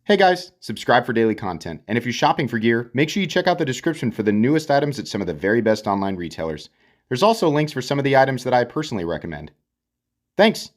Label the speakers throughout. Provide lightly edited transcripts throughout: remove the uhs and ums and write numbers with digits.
Speaker 1: Hey guys, subscribe for daily content. And if you're shopping for gear, make sure you check out the description for the newest items at some of the very best online retailers. There's also links for some of the items that I personally recommend. Thanks!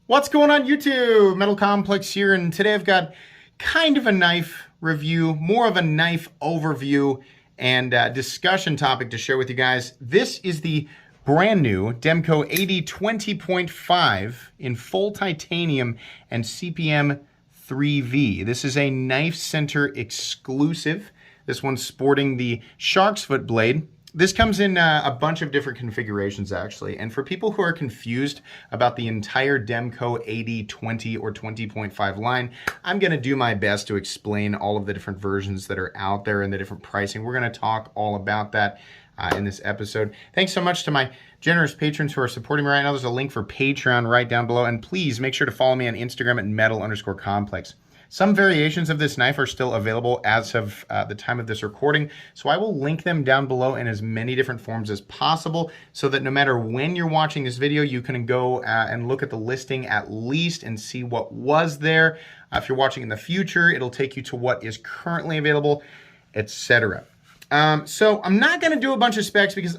Speaker 1: What's going on YouTube? Metal Complex here, and today I've got kind of a knife review, more of a knife overview and discussion topic to share with you guys. This is the brand new Demco AD 20.5 in full titanium and CPM 3V. This is a Knife Center exclusive. This one's sporting the shark's foot blade. This comes in a bunch of different configurations actually, and for people who are confused about the entire Demco AD 20 or 20.5 line, I'm going to do my best to explain all of the different versions that are out there and the different pricing. We're going to talk all about that in this episode. Thanks so much to my generous patrons who are supporting me right now. There's a link for Patreon right down below, and please make sure to follow me on Instagram at metal_complex. Some variations of this knife are still available as of the time of this recording, so I will link them down below in as many different forms as possible so that no matter when you're watching this video, you can go and look at the listing at least and see what was there. If you're watching in the future, it'll take you to what is currently available, etc. So I'm not going to do a bunch of specs because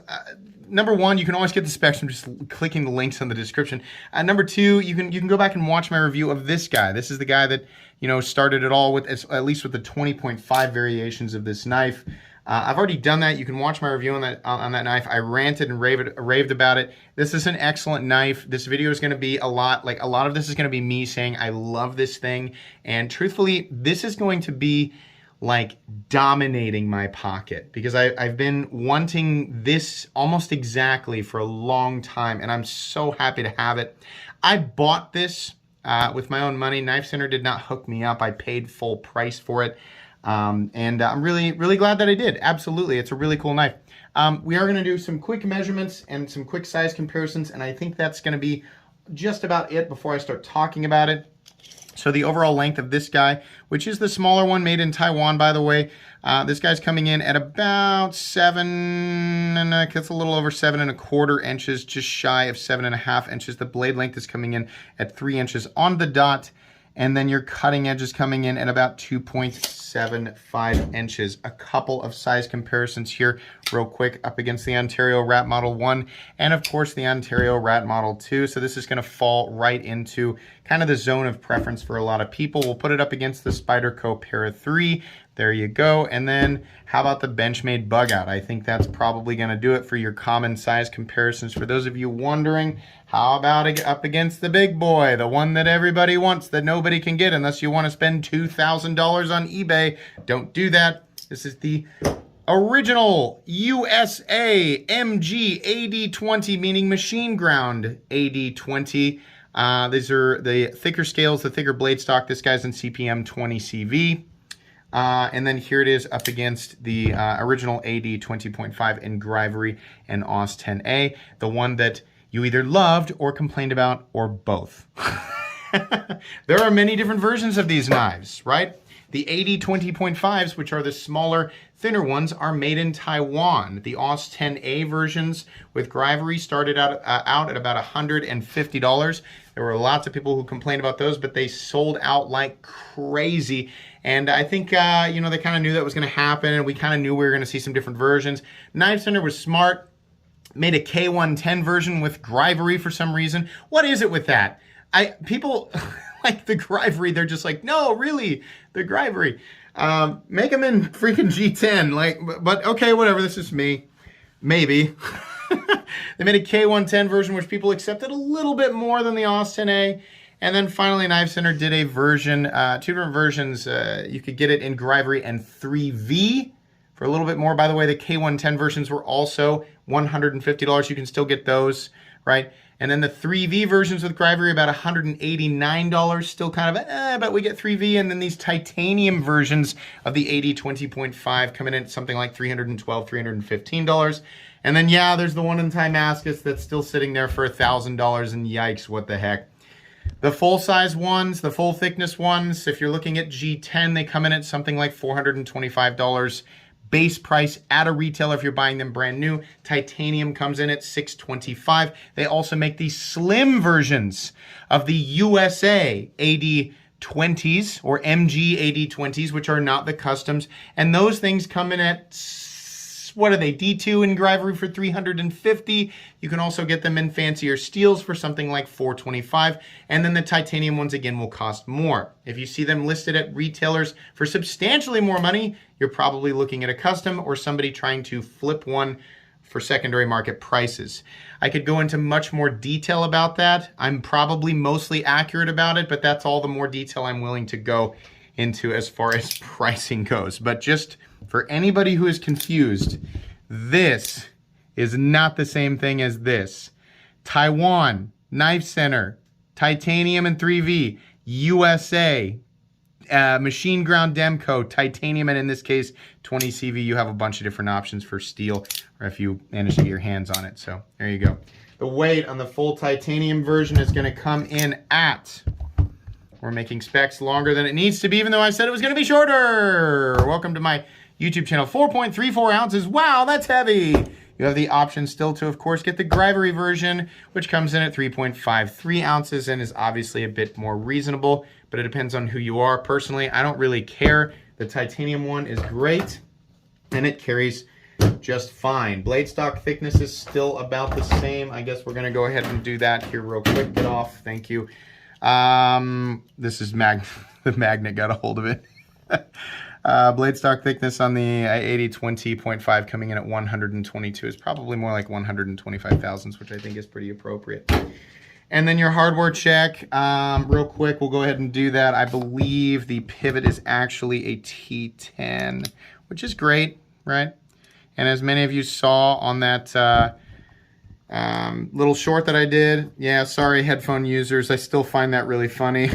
Speaker 1: number one, you can always get the specs from just clicking the links in the description. Number two, you can go back and watch my review of this guy. This is the guy that, you know, started it all with, at least with the 20.5 variations of this knife. I've already done that. You can watch my review on that knife. I ranted and raved about it. This is an excellent knife. This video is going to be a lot of this is going to be me saying I love this thing, and truthfully, this is going to be like dominating my pocket because I've been wanting this almost exactly for a long time, and I'm so happy to have it. I bought this with my own money. Knife Center did not hook me up. I paid full price for it, and I'm really glad that I did. Absolutely, it's a really cool knife. We are going to do some quick measurements and some quick size comparisons, and I think that's going to be just about it before I start talking about it. So the overall length of this guy, which is the smaller one, made in Taiwan, by the way, this guy's coming in at about 7, and it's a little over 7¼ inches, just shy of 7½ inches. The blade length is coming in at 3 inches on the dot, and then your cutting edge is coming in at about 2.75 inches. A couple of size comparisons here real quick up against the Ontario Rat Model 1 and of course the Ontario Rat Model 2. So this is going to fall right into kind of the zone of preference for a lot of people. We'll put it up against the Spyderco Para 3. There you go. And then how about the Benchmade Bug Out? I think that's probably going to do it for your common size comparisons. For those of you wondering, how about it up against the big boy, the one that everybody wants that nobody can get unless you want to spend $2,000 on eBay? Don't do that. This is the original USA MG AD20, meaning machine ground AD20. These are the thicker scales, the thicker blade stock. This guy's in CPM 20 CV. And then here it is up against the original AD 20.5 in Grivory and AUS 10A, the one that you either loved or complained about, or both. There are many different versions of these knives, right? The AD 20.5s, which are the smaller, thinner ones, are made in Taiwan. The AUS 10A versions with Grivory started out at about $150. There were lots of people who complained about those, but they sold out like crazy. And I think, you know, they kind of knew that was going to happen, and we kind of knew we were going to see some different versions. Knife Center was smart, made a K110 version with Grivory for some reason. What is it with that? People like the Grivory, they're just like, no, really, the Grivory. Make them in freaking G10. But okay, whatever, this is me. Maybe. They made a K110 version, which people accepted a little bit more than the AUS 10A. And then finally, Knife Center did a version, 2 different versions. You could get it in Grivory and 3V for a little bit more. By the way, the K110 versions were also $150. You can still get those, right? And then the 3V versions with Grivory, about $189. Still kind of, but we get 3V. And then these titanium versions of the AD 20.5 coming in at something like $312, $315. And then, yeah, there's the one in Damascus that's still sitting there for $1,000, and yikes, what the heck. The full-size ones, the full-thickness ones, if you're looking at G10, they come in at something like $425 base price at a retail if you're buying them brand new. Titanium comes in at $625. They also make these slim versions of the USA AD 20s or MG AD20s, which are not the customs. And those things come in at, what are they, D2 in Grivery for $350. You can also get them in fancier steels for something like $425. And then the titanium ones, again, will cost more. If you see them listed at retailers for substantially more money, you're probably looking at a custom or somebody trying to flip one for secondary market prices. I could go into much more detail about that. I'm probably mostly accurate about it, but that's all the more detail I'm willing to go into as far as pricing goes. But just for anybody who is confused, this is not the same thing as this. Taiwan, Knife Center, titanium and 3V, USA, machine ground Demco, titanium, and in this case, 20 CV. You have a bunch of different options for steel, or if you manage to get your hands on it. So there you go. The weight on the full titanium version is going to come in at, we're making specs longer than it needs to be, even though I said it was going to be shorter. Welcome to my YouTube channel. 4.34 ounces. Wow, that's heavy. You have the option still to, of course, get the Grivery version, which comes in at 3.53 ounces and is obviously a bit more reasonable, but it depends on who you are. Personally, I don't really care. The titanium one is great, and it carries just fine. Blade stock thickness is still about the same. I guess we're going to go ahead and do that here real quick. Get off. Thank you. This is the magnet got a hold of it. Blade stock thickness on the 80-20.5 coming in at 122 is probably more like 125 thousandths, which I think is pretty appropriate. And then your hardware check, real quick, we'll go ahead and do that. I believe the pivot is actually a T10, which is great, right? And as many of you saw on that little short that I did, yeah, sorry, headphone users, I still find that really funny.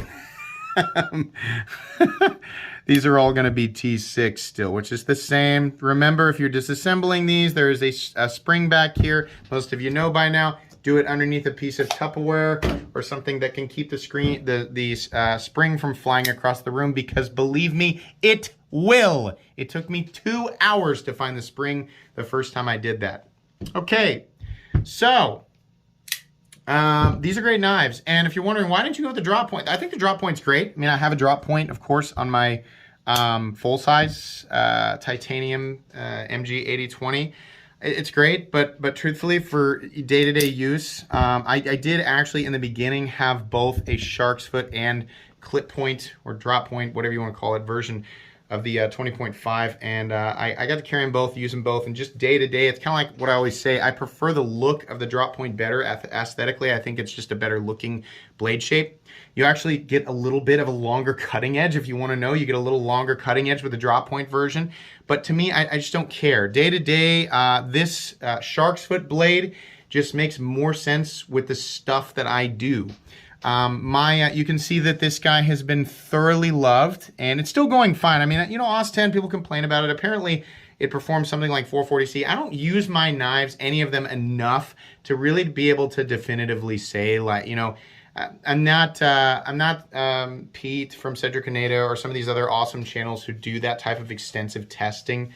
Speaker 1: These are all going to be T6 still, which is the same. Remember, if you're disassembling these, there is a spring back here. Most of you know by now. Do it underneath a piece of Tupperware or something that can keep the spring from flying across the room, because believe me, it will. It took me 2 hours to find the spring the first time I did that. Okay, so these are great knives. And if you're wondering, why didn't you go with the drop point? I think the drop point's great. I mean, I have a drop point, of course, on my full-size titanium MG 8020. It's great, but truthfully, for day-to-day use, I did actually in the beginning have both a shark's foot and clip point or drop point, whatever you want to call it, version of the 20.5, and I got to carry them both, use them both, and just day-to-day, it's kind of like what I always say, I prefer the look of the drop point better aesthetically. I think it's just a better looking blade shape. You actually get a little bit of a longer cutting edge. If you want to know, you get a little longer cutting edge with the drop point version. But to me, I just don't care. Day to day, this shark's foot blade just makes more sense with the stuff that I do. You can see that this guy has been thoroughly loved, and it's still going fine. I mean, you know, OS 10, people complain about it. Apparently, it performs something like 440C. I don't use my knives, any of them, enough to really be able to definitively say, like, you know, I'm not Pete from Cedric Caneda or some of these other awesome channels who do that type of extensive testing.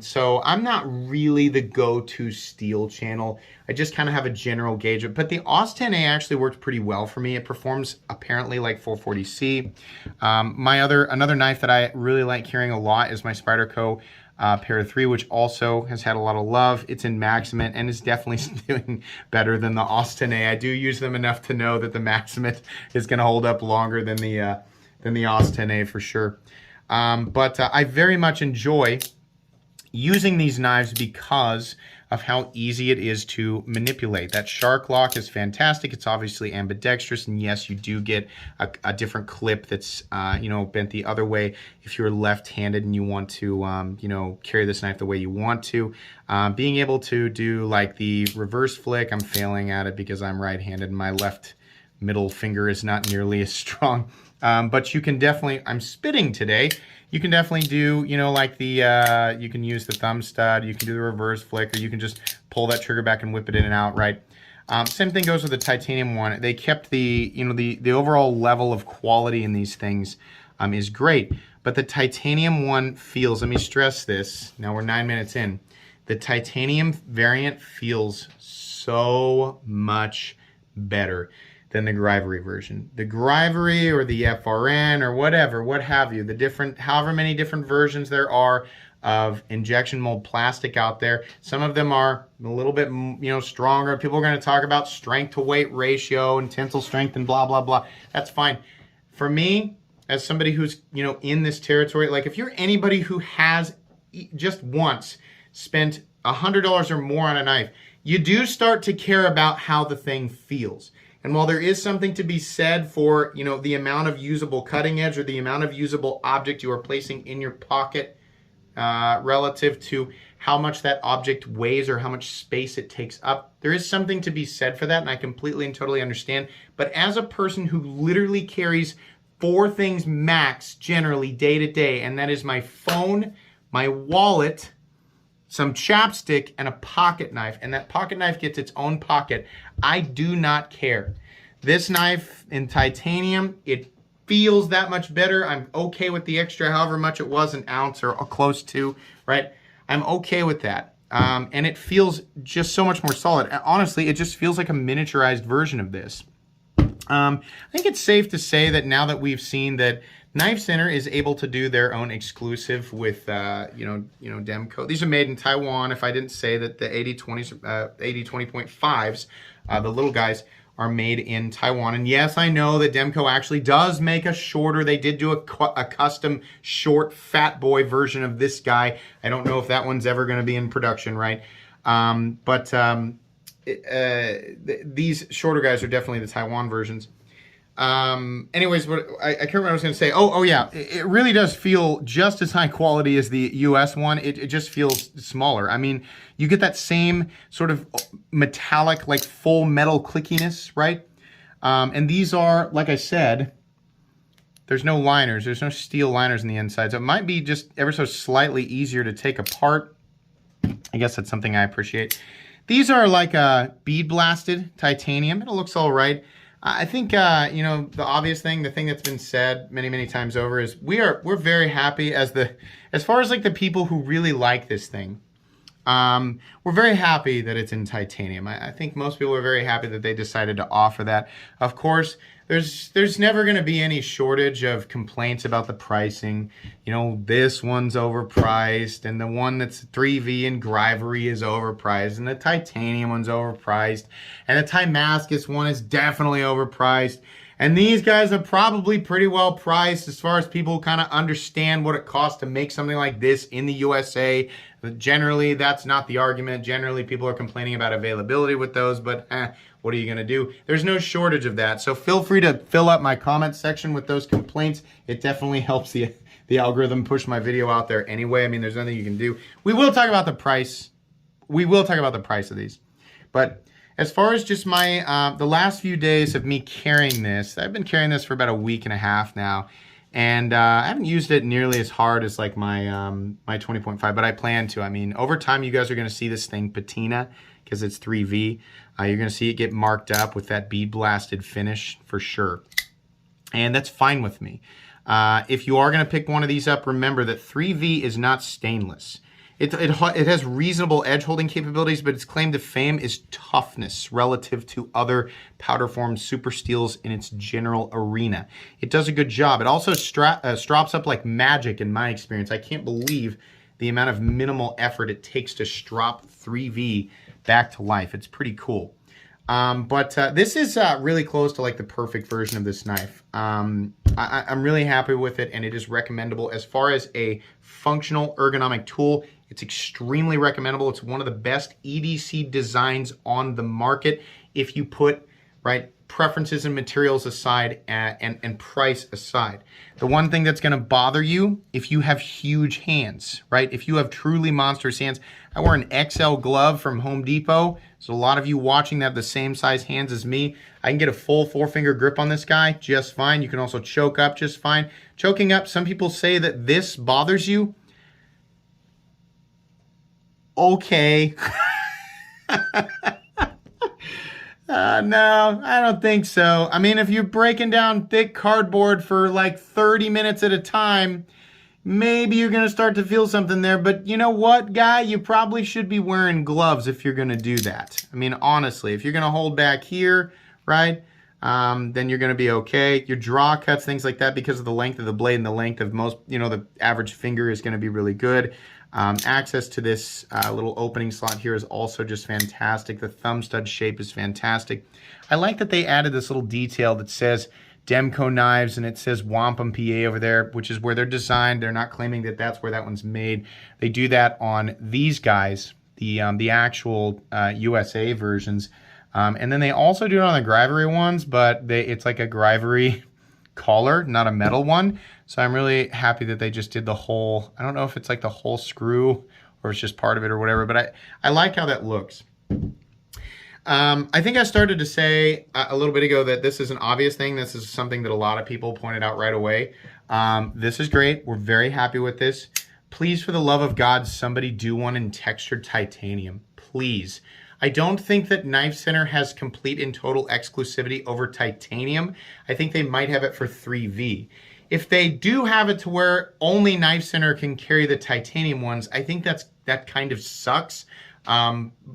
Speaker 1: So I'm not really the go-to steel channel. I just kind of have a general gauge. But the OS 10A actually worked pretty well for me. It performs apparently like 440C. Another knife that I really like carrying a lot is my Spyderco Para 3, which also has had a lot of love. It's in Maximate and is definitely doing better than the OS 10A. I do use them enough to know that the Maximate is going to hold up longer than the OS 10A for sure. But I very much enjoy using these knives because of how easy it is to manipulate. That shark lock is fantastic. It's obviously ambidextrous, and yes, you do get a different clip that's you know, bent the other way if you're left-handed and you want to you know, carry this knife the way you want to. Being able to do like the reverse flick, I'm failing at it because I'm right-handed and my left middle finger is not nearly as strong. But you can definitely, I'm spitting today. You can definitely do, you know, like the, you can use the thumb stud, you can do the reverse flick, or you can just pull that trigger back and whip it in and out, right? Same thing goes with the titanium one. They kept the, you know, the overall level of quality in these things is great. But the titanium one feels, let me stress this, now we're 9 minutes in, the titanium variant feels so much better. than the Grivery version. The Grivery or the FRN or whatever, what have you, the different, however many different versions there are of injection mold plastic out there. Some of them are a little bit, stronger. People are going to talk about strength to weight ratio and tensile strength and blah, blah, blah. That's fine. For me, as somebody who's, in this territory, like if you're anybody who has just once spent $100 or more on a knife, you do start to care about how the thing feels. And while there is something to be said for, the amount of usable cutting edge or the amount of usable object you are placing in your pocket relative to how much that object weighs or how much space it takes up, there is something to be said for that, and I completely and totally understand. But as a person who literally carries 4 things max generally day to day, and that is my phone, my wallet, some chapstick, and a pocket knife, and that pocket knife gets its own pocket, I do not care. This knife in titanium, it feels that much better. I'm okay with the extra, however much it was, an ounce or close to, right? I'm okay with that. And it feels just so much more solid. Honestly, it just feels like a miniaturized version of this. I think it's safe to say that now that we've seen that Knife Center is able to do their own exclusive with, Demco. These are made in Taiwan. If I didn't say that the 80-20s, 80-20.5s, the little guys, are made in Taiwan. And yes, I know that Demco actually does make a shorter. They did do a custom short fat boy version of this guy. I don't know if that one's ever going to be in production, right? These shorter guys are definitely the Taiwan versions. Anyways, I can't remember what I was going to say. Oh yeah, it really does feel just as high quality as the US one. It just feels smaller. I mean, you get that same sort of metallic, like full metal clickiness, right? And these are, like I said, there's no liners. There's no steel liners on the inside. So it might be just ever so slightly easier to take apart. I guess that's something I appreciate. These are like a bead blasted titanium. It looks all right. I think, the obvious thing, the thing that's been said many, many times over is we're very happy as far as like the people who really like this thing. We're very happy that it's in titanium. I think most people are very happy that they decided to offer that. Of course, there's never going to be any shortage of complaints about the pricing. This one's overpriced, and the one that's 3V and Grivery is overpriced, and the titanium one's overpriced, and the Timascus one is definitely overpriced. And these guys are probably pretty well priced as far as people kind of understand what it costs to make something like this in the USA. But generally, that's not the argument. Generally, people are complaining about availability with those, but what are you going to do? There's no shortage of that. So feel free to fill up my comment section with those complaints. It definitely helps the algorithm push my video out there anyway. I mean, there's nothing you can do. We will talk about the price. We will talk about the price of these. But as far as just my, the last few days of me carrying this, I've been carrying this for about a week and a half now. And I haven't used it nearly as hard as like my 20.5, but I plan to. I mean, over time, you guys are going to see this thing patina because it's 3V. You're going to see it get marked up with that bead blasted finish for sure. And that's fine with me. If you are going to pick one of these up, remember that 3V is not stainless. It has reasonable edge holding capabilities, but its claim to fame is toughness relative to other powder form super steels in its general arena. It does a good job. It also strops up like magic in my experience. I can't believe the amount of minimal effort it takes to strop 3V back to life. It's pretty cool. This is really close to like the perfect version of this knife. I'm really happy with it, and it is recommendable. As far as a functional ergonomic tool, it's extremely recommendable. It's one of the best EDC designs on the market if you put preferences and materials aside and price aside. The one thing that's going to bother you if you have huge hands, right? If you have truly monstrous hands. I wear an XL glove from Home Depot, so a lot of you watching that have the same size hands as me. I can get a full 4-finger grip on this guy just fine. You can also choke up just fine. Choking up, some people say that this bothers you. Okay. No, I don't think so. I mean, if you're breaking down thick cardboard for like 30 minutes at a time, maybe you're going to start to feel something there. But you know what, guy? You probably should be wearing gloves if you're going to do that. I mean, honestly, if you're going to hold back here, right? then you're going to be okay. Your draw cuts, things like that, because of the length of the blade and the length of most, the average finger is going to be really good. Access to this little opening slot here is also just fantastic. The thumb stud shape is fantastic. I like that they added this little detail that says Demco knives, and it says Wampum, PA over there, which is where they're designed. They're not claiming that that's where that one's made. They do that on these guys, the actual USA versions. And then they also do it on the Grivery ones, but it's like a Grivery collar, not a metal one. So I'm really happy that they just did the whole, I don't know if it's like the whole screw or it's just part of it or whatever, but I like how that looks. I think I started to say a little bit ago that this is an obvious thing. This is something that a lot of people pointed out right away. This is great. We're very happy with this. Please, for the love of God, somebody do one in textured titanium. Please. I don't think that Knife Center has complete and total exclusivity over titanium. I think they might have it for 3V. If they do have it to where only Knife Center can carry the titanium ones, I think that kind of sucks.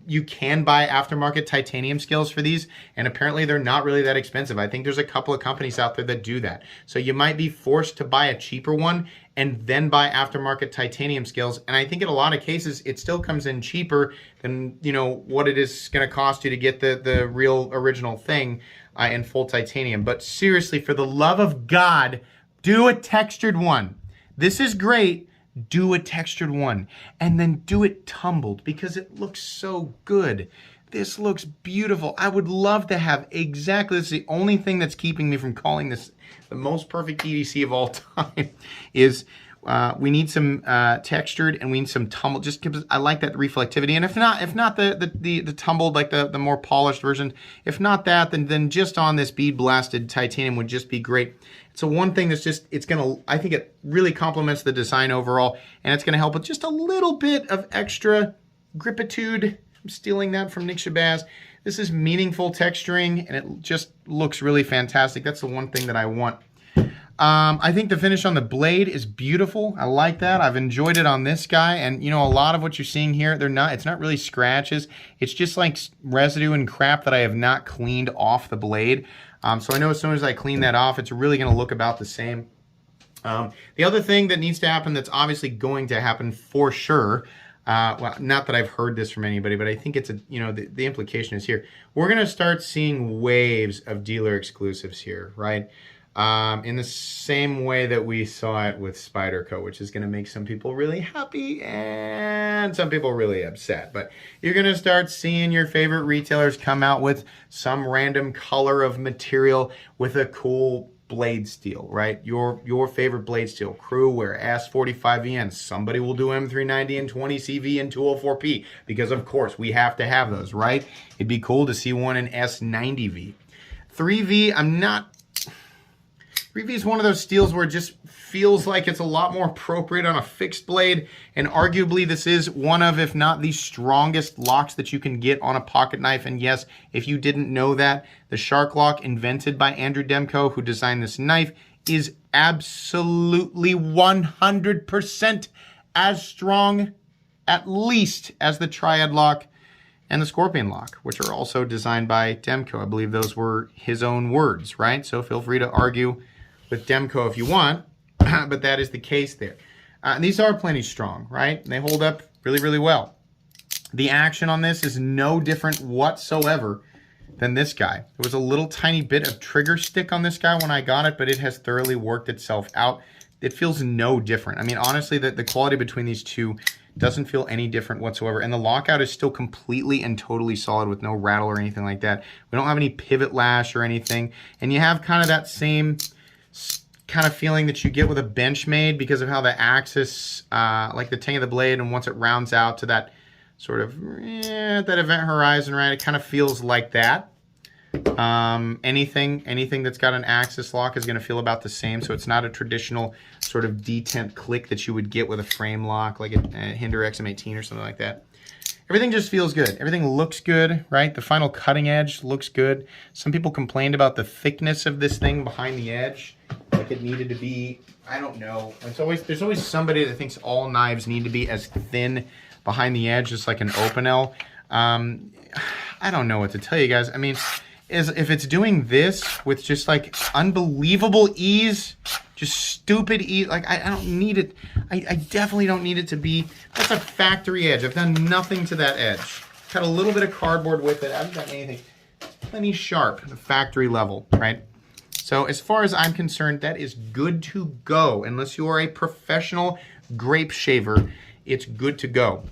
Speaker 1: You can buy aftermarket titanium scales for these, and apparently they're not really that expensive. I think there's a couple of companies out there that do that. So you might be forced to buy a cheaper one and then buy aftermarket titanium scales. And I think in a lot of cases, it still comes in cheaper than, what it is going to cost you to get the real original thing in full titanium. But seriously, for the love of God, do a textured one. This is great. Do a textured one, and then do it tumbled, because it looks so good. This looks beautiful. I would love to have exactly, this is the only thing that's keeping me from calling this the most perfect EDC of all time, is we need some textured and we need some tumbled, just because I like that reflectivity. And if not the tumbled, like the more polished version, if not that, then just on this bead blasted titanium would just be great. So one thing that's just, I think it really complements the design overall, and it's gonna help with just a little bit of extra gripitude. I'm stealing that from Nick Shabazz. This is meaningful texturing, and it just looks really fantastic. That's the one thing that I want. I think the finish on the blade is beautiful. I like that. I've enjoyed it on this guy, and a lot of what you're seeing here, it's not really scratches. It's just like residue and crap that I have not cleaned off the blade. So I know as soon as I clean that off, it's really going to look about the same. The other thing that needs to happen, that's obviously going to happen for sure, well, not that I've heard this from anybody, but I think it's the implication is here. We're going to start seeing waves of dealer exclusives here, right? In the same way that we saw it with Spyderco, which is going to make some people really happy and some people really upset. But you're going to start seeing your favorite retailers come out with some random color of material with a cool blade steel, right? Your favorite blade steel. Crew wear S45VN. Somebody will do M390 and 20CV and 204P, because of course we have to have those, right? It'd be cool to see one in S90V. 3V, 3V is one of those steels where it just feels like it's a lot more appropriate on a fixed blade, and arguably this is one of, if not the strongest locks that you can get on a pocket knife. And yes, if you didn't know that, the shark lock invented by Andrew Demko, who designed this knife, is absolutely 100% as strong, at least, as the triad lock and the scorpion lock, which are also designed by Demko. I believe those were his own words, right? So feel free to argue with Demko if you want, but that is the case there. And these are plenty strong, right? And they hold up really, really well. The action on this is no different whatsoever than this guy. There was a little tiny bit of trigger stick on this guy when I got it, but it has thoroughly worked itself out. It feels no different. I mean, honestly, the quality between these two doesn't feel any different whatsoever. And the lockout is still completely and totally solid with no rattle or anything like that. We don't have any pivot lash or anything. And you have kind of that same kind of feeling that you get with a Benchmade, because of how the axis, like the tang of the blade, and once it rounds out to that sort of, that event horizon, right? It kind of feels like that. Anything that's got an axis lock is going to feel about the same. So it's not a traditional sort of detent click that you would get with a frame lock, like a Hinder XM18 or something like that. Everything just feels good. Everything looks good, right? The final cutting edge looks good. Some people complained about the thickness of this thing behind the edge. Like it needed to be, I don't know. There's always somebody that thinks all knives need to be as thin behind the edge as like an Opinel. I don't know what to tell you guys. I mean, is if it's doing this with just like unbelievable ease, just stupid ease. Like I don't need it. I definitely don't need it to be, that's a factory edge. I've done nothing to that edge. Cut a little bit of cardboard with it. I haven't done anything. Plenty sharp at the factory level, right? So as far as I'm concerned, that is good to go. Unless you are a professional grape shaver, it's good to go.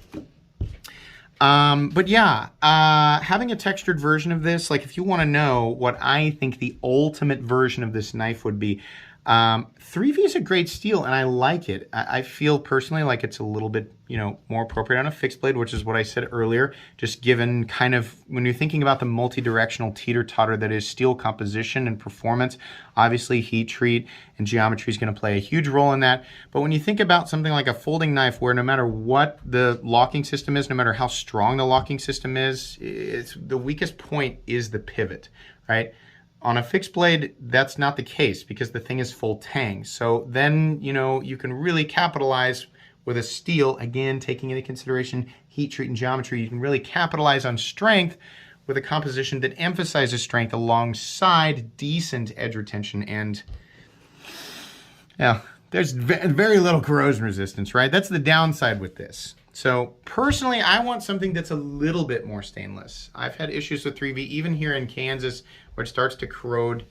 Speaker 1: But yeah, having a textured version of this, like if you want to know what I think the ultimate version of this knife would be, 3V is a great steel and I like it. I feel personally like it's a little bit, you know, more appropriate on a fixed blade, which is what I said earlier, just given kind of when you're thinking about the multi-directional teeter-totter that is steel composition and performance, obviously heat treat and geometry is going to play a huge role in that. But when you think about something like a folding knife where no matter what the locking system is, no matter how strong the locking system is, it's the weakest point is the pivot, right? On a fixed blade, that's not the case because the thing is full tang. So then, you know, you can really capitalize with a steel, again, taking into consideration heat treat and geometry, you can really capitalize on strength with a composition that emphasizes strength alongside decent edge retention. And yeah, there's very little corrosion resistance, right? That's the downside with this. So personally, I want something that's a little bit more stainless. I've had issues with 3V, even here in Kansas, where it starts to corrode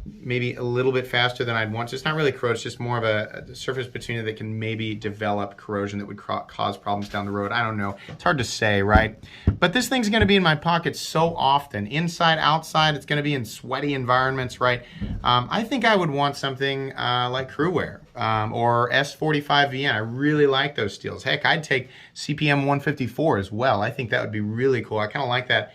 Speaker 1: maybe a little bit faster than I'd want. So it's not really corrode, it's just more of a surface patina that can maybe develop corrosion that would cause problems down the road. I don't know. It's hard to say, right? But this thing's going to be in my pocket so often. Inside, outside, it's going to be in sweaty environments, right? I think I would want something like Crewwear or S45VN. I really like those steels. Heck, I'd take CPM 154 as well. I think that would be really cool. I kind of like that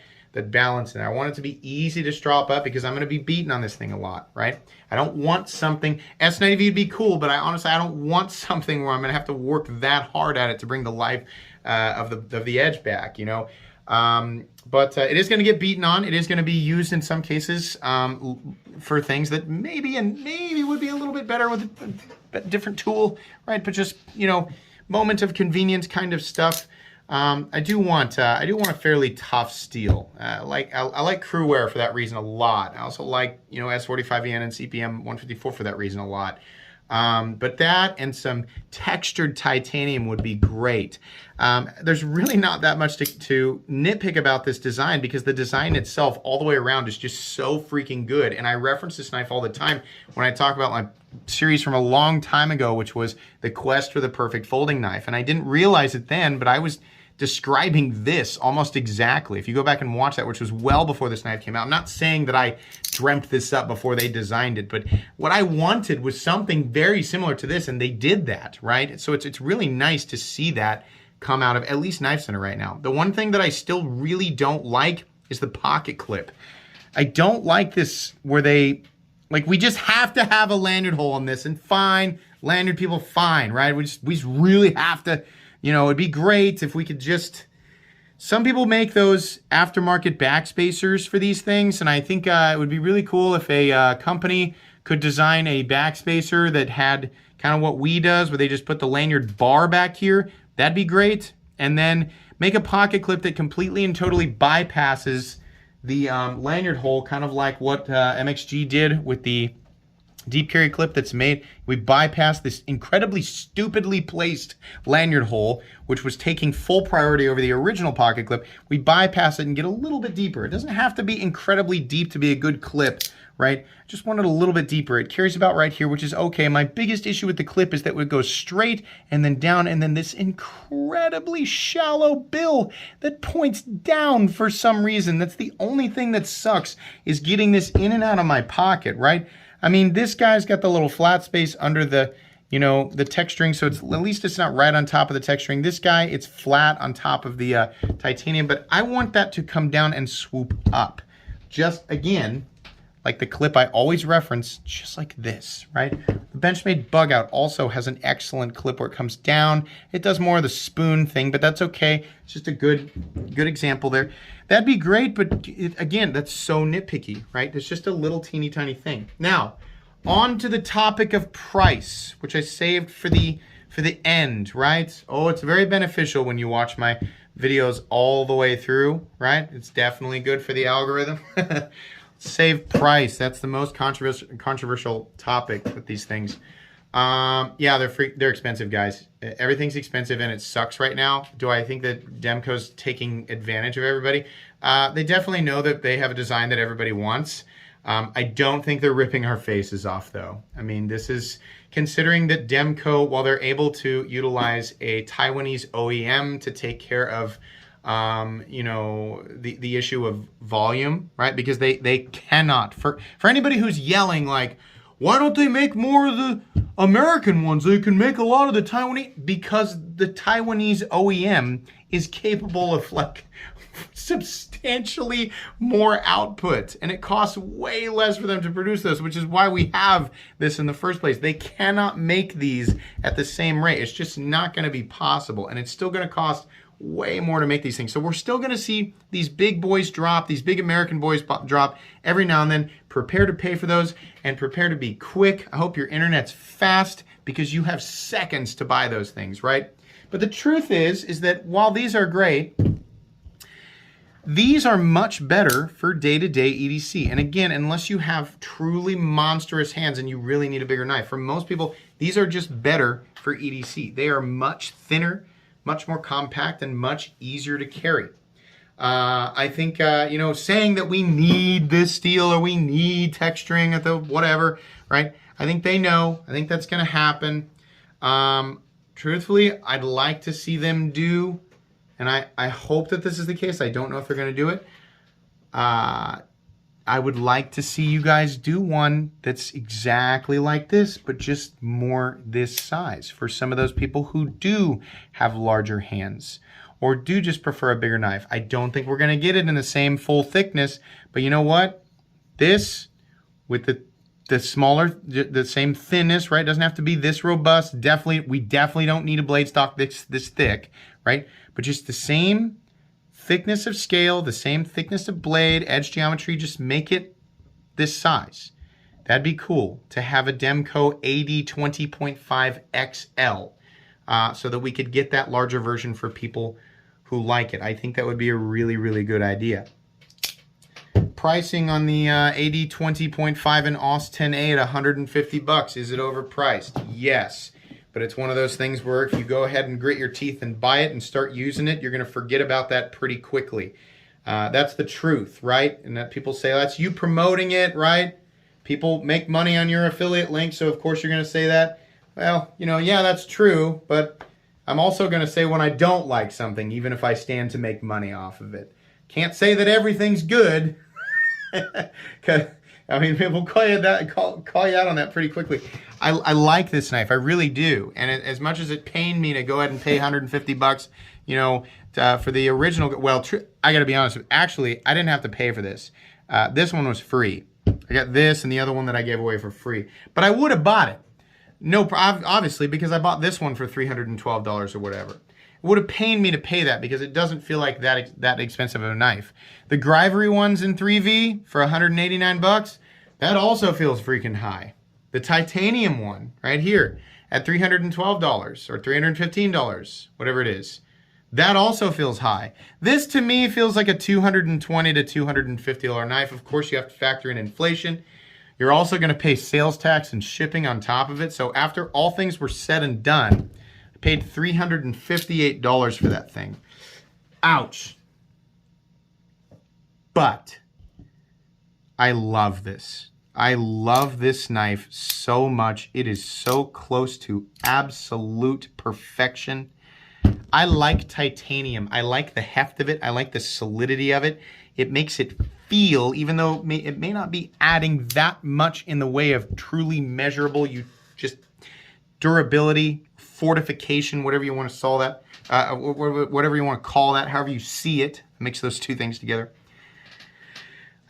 Speaker 1: balance in there. I want it to be easy to strop up because I'm going to be beating on this thing a lot, right? I don't want something, S90V would be cool, but I don't want something where I'm going to have to work that hard at it to bring the life of the edge back, you know? But it is going to get beaten on. It is going to be used in some cases for things that maybe would be a little bit better with a different tool, right? But just, you know, moment of convenience kind of stuff. I do want a fairly tough steel. I like Crewwear for that reason a lot. I also like, you know, S45VN and CPM 154 for that reason a lot. But that and some textured titanium would be great. There's really not that much to nitpick about this design because the design itself all the way around is just so freaking good. And I reference this knife all the time when I talk about my series from a long time ago, which was the quest for the perfect folding knife. And I didn't realize it then, but I was describing this almost exactly. If you go back and watch that, which was well before this knife came out, I'm not saying that I dreamt this up before they designed it, but what I wanted was something very similar to this, and they did that, right? So it's really nice to see that come out of at least Knife Center right now. The one thing that I still really don't like is the pocket clip. I don't like this where they, like, we just have to have a lanyard hole in this, and fine, lanyard people, fine, right? We just really have to. You know, it'd be great if we could just, some people make those aftermarket backspacers for these things, and I think it would be really cool if a company could design a backspacer that had kind of what we does, where they just put the lanyard bar back here. That'd be great. And then make a pocket clip that completely and totally bypasses the lanyard hole, kind of like what MXG did with the deep carry clip that's made. We bypassed this incredibly stupidly placed lanyard hole, which was taking full priority over the original pocket clip. We bypass it and get a little bit deeper. It doesn't have to be incredibly deep to be a good clip, right? Just want it a little bit deeper. It carries about right here, which is okay. My biggest issue with the clip is that it would go straight and then down, and then this incredibly shallow bill that points down for some reason. That's the only thing that sucks, is getting this in and out of my pocket, right? I mean, this guy's got the little flat space under the, you know, the texturing, so it's, at least it's not right on top of the texturing. This guy, it's flat on top of the titanium, but I want that to come down and swoop up. Just, again, like the clip I always reference, just like this, right? The Benchmade Bug Out also has an excellent clip where it comes down. It does more of the spoon thing, but that's okay. It's just a good example there. That'd be great, but again, that's so nitpicky, right? It's just a little teeny tiny thing. Now, on to the topic of price, which I saved for the end, right? Oh, it's very beneficial when you watch my videos all the way through, right? It's definitely good for the algorithm. Let's save price. That's the most controversial topic with these things. Yeah, they're expensive, guys. Everything's expensive and it sucks right now. Do I think that Demco's taking advantage of everybody? They definitely know that they have a design that everybody wants. I don't think they're ripping our faces off, though. I mean, this is considering that Demco, while they're able to utilize a Taiwanese OEM to take care of, you know, the issue of volume, right? Because they cannot. For anybody who's yelling like, why don't they make more of the American ones? They can make a lot of the Taiwanese. Because the Taiwanese OEM is capable of like substantially more output, and it costs way less for them to produce those, which is why we have this in the first place. They cannot make these at the same rate. It's just not going to be possible, and it's still going to cost way more to make these things. So we're still going to see these big boys drop, these big American boys drop every now and then. Prepare to pay for those and prepare to be quick. I hope your internet's fast because you have seconds to buy those things, right? But the truth is that while these are great, these are much better for day-to-day EDC. And again, unless you have truly monstrous hands and you really need a bigger knife, for most people, these are just better for EDC. They are much thinner, much more compact, and much easier to carry. I think, you know, saying that we need this steel or we need texturing at the whatever, right? I think they know. I think that's going to happen. Truthfully, I'd like to see them do, and I hope that this is the case. I don't know if they're going to do it. I would like to see you guys do one that's exactly like this, but just more this size for some of those people who do have larger hands or do just prefer a bigger knife. I don't think we're going to get it in the same full thickness, but you know what? This with the smaller, the same thinness, right? Doesn't have to be this robust. We definitely don't need a blade stock this thick, right? But just the same thickness of scale, the same thickness of blade, edge geometry, just make it this size. That'd be cool to have a Demco AD 20.5 XL so that we could get that larger version for people who like it. I think that would be a really, really good idea. Pricing on the AD 20.5 and AUS 10A at $150. Is it overpriced? Yes. But it's one of those things where if you go ahead and grit your teeth and buy it and start using it, you're going to forget about that pretty quickly. That's the truth, right? And that people say, that's you promoting it, right? People make money on your affiliate link, so of course you're going to say that. Well, you know, yeah, that's true, but I'm also going to say when I don't like something, even if I stand to make money off of it. Can't say that everything's good. Because I mean, people call you out on that pretty quickly. I like this knife, I really do. And as much as it pained me to go ahead and pay $150, you know, for the original, well, I got to be honest. Actually, I didn't have to pay for this. This one was free. I got this and the other one that I gave away for free. But I would have bought it. No, obviously, because I bought this one for $312 or whatever. It would have pained me to pay that because it doesn't feel like that expensive of a knife. The Grivery ones in 3V for $189, that also feels freaking high. The titanium one right here at $312 or $315, whatever it is, that also feels high. This to me feels like a $220 to $250 knife. Of course, you have to factor in inflation. You're also going to pay sales tax and shipping on top of it. So after all things were said and done, I paid $358 for that thing. Ouch. But I love this. I love this knife so much. It is so close to absolute perfection. I like titanium. I like the heft of it. I like the solidity of it. It makes it feel, even though it may not be adding that much in the way of truly measurable, just durability, fortification, whatever you want to call that, whatever you want to call that, however you see it, mix those two things together.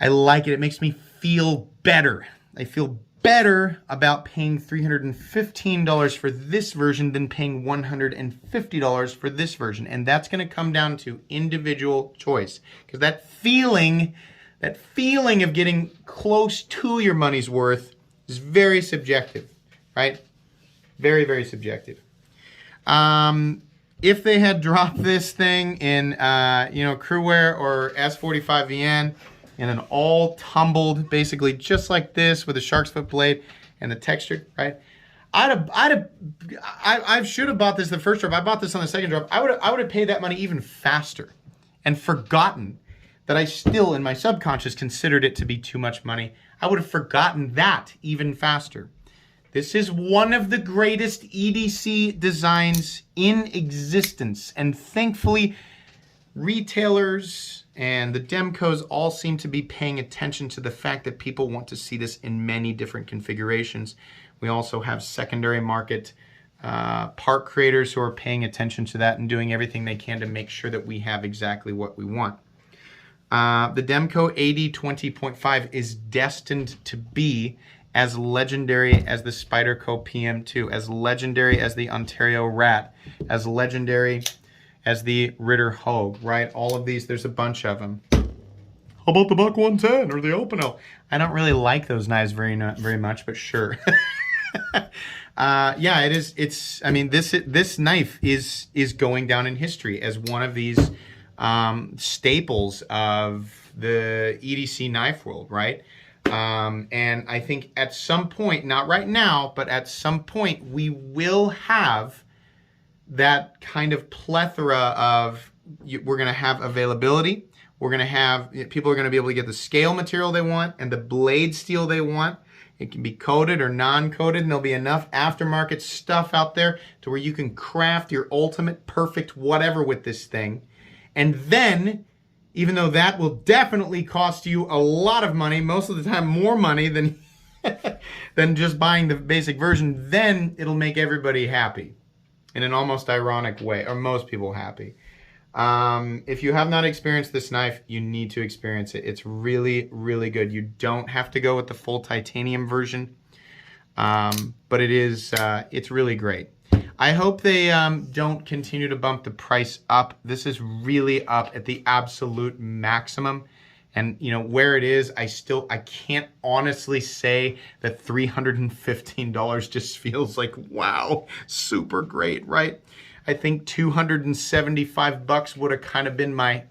Speaker 1: I like it. It makes me feel better. I feel better about paying $315 for this version than paying $150 for this version. And that's going to come down to individual choice. Because that feeling of getting close to your money's worth is very subjective, right? Very, very subjective. If they had dropped this thing in, you know, Crewwear or S45VN, in an all tumbled, basically just like this with a shark's foot blade and the texture, right? I should have bought this the first drop. I bought this on the second drop. I would have paid that money even faster and forgotten that I still in my subconscious considered it to be too much money. I would have forgotten that even faster. This is one of the greatest EDC designs in existence, and thankfully retailers and the Demcos all seem to be paying attention to the fact that people want to see this in many different configurations. We also have secondary market part creators who are paying attention to that and doing everything they can to make sure that we have exactly what we want. The Demco AD 20.5 is destined to be as legendary as the Spyderco PM2, as legendary as the Ontario Rat, as legendary as the Ritter Hogue, right? All of these, there's a bunch of them. How about the Buck 110 or the Openo? I don't really like those knives very much, but sure. Yeah, it is. It's. I mean, this knife is going down in history as one of these staples of the EDC knife world, right? And I think at some point, not right now, but at some point, we will have that kind of plethora of, we're going to have availability. We're going to have, people are going to be able to get the scale material they want and the blade steel they want. It can be coated or non-coated, and there'll be enough aftermarket stuff out there to where you can craft your ultimate perfect whatever with this thing. And then, even though that will definitely cost you a lot of money, most of the time more money than, than just buying the basic version, then it'll make everybody happy in an almost ironic way, or most people happy. If you have not experienced this knife, you need to experience it. It's really, really good. You don't have to go with the full titanium version, but it is, it's really great. I hope they don't continue to bump the price up. This is really up at the absolute maximum. And you know where it is, I can't honestly say that $315 just feels like, wow, super great, right? I think $275 would have kind of been my,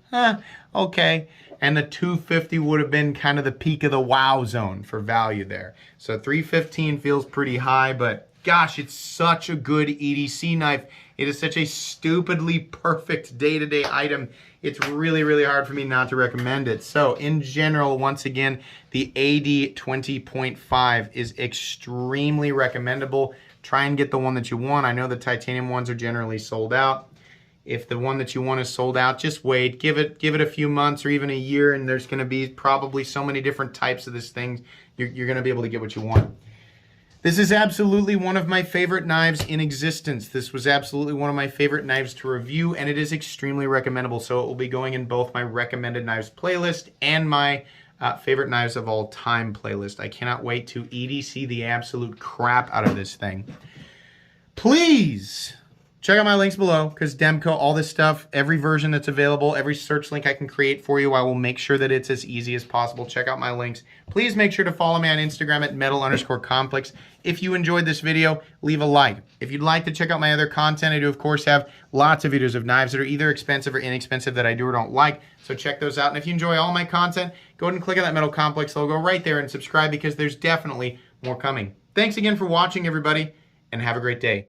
Speaker 1: okay. And the $250 would have been kind of the peak of the wow zone for value there. So $315 feels pretty high, but gosh, it's such a good EDC knife. It is such a stupidly perfect day-to-day item. It's really, really hard for me not to recommend it. So in general, once again, the AD 20.5 is extremely recommendable. Try and get the one that you want. I know the titanium ones are generally sold out. If the one that you want is sold out, just wait. Give it a few months or even a year, and there's going to be probably so many different types of this thing. You're going to be able to get what you want. This is absolutely one of my favorite knives in existence. This was absolutely one of my favorite knives to review, and it is extremely recommendable. So it will be going in both my recommended knives playlist and my favorite knives of all time playlist. I cannot wait to EDC the absolute crap out of this thing. Please check out my links below, because Demco, all this stuff, every version that's available, every search link I can create for you, I will make sure that it's as easy as possible. Check out my links. Please make sure to follow me on Instagram at metal_complex. If you enjoyed this video, leave a like. If you'd like to check out my other content, I do of course have lots of videos of knives that are either expensive or inexpensive that I do or don't like. So check those out. And if you enjoy all my content, go ahead and click on that Metal Complex logo right there and subscribe, because there's definitely more coming. Thanks again for watching, everybody, and have a great day.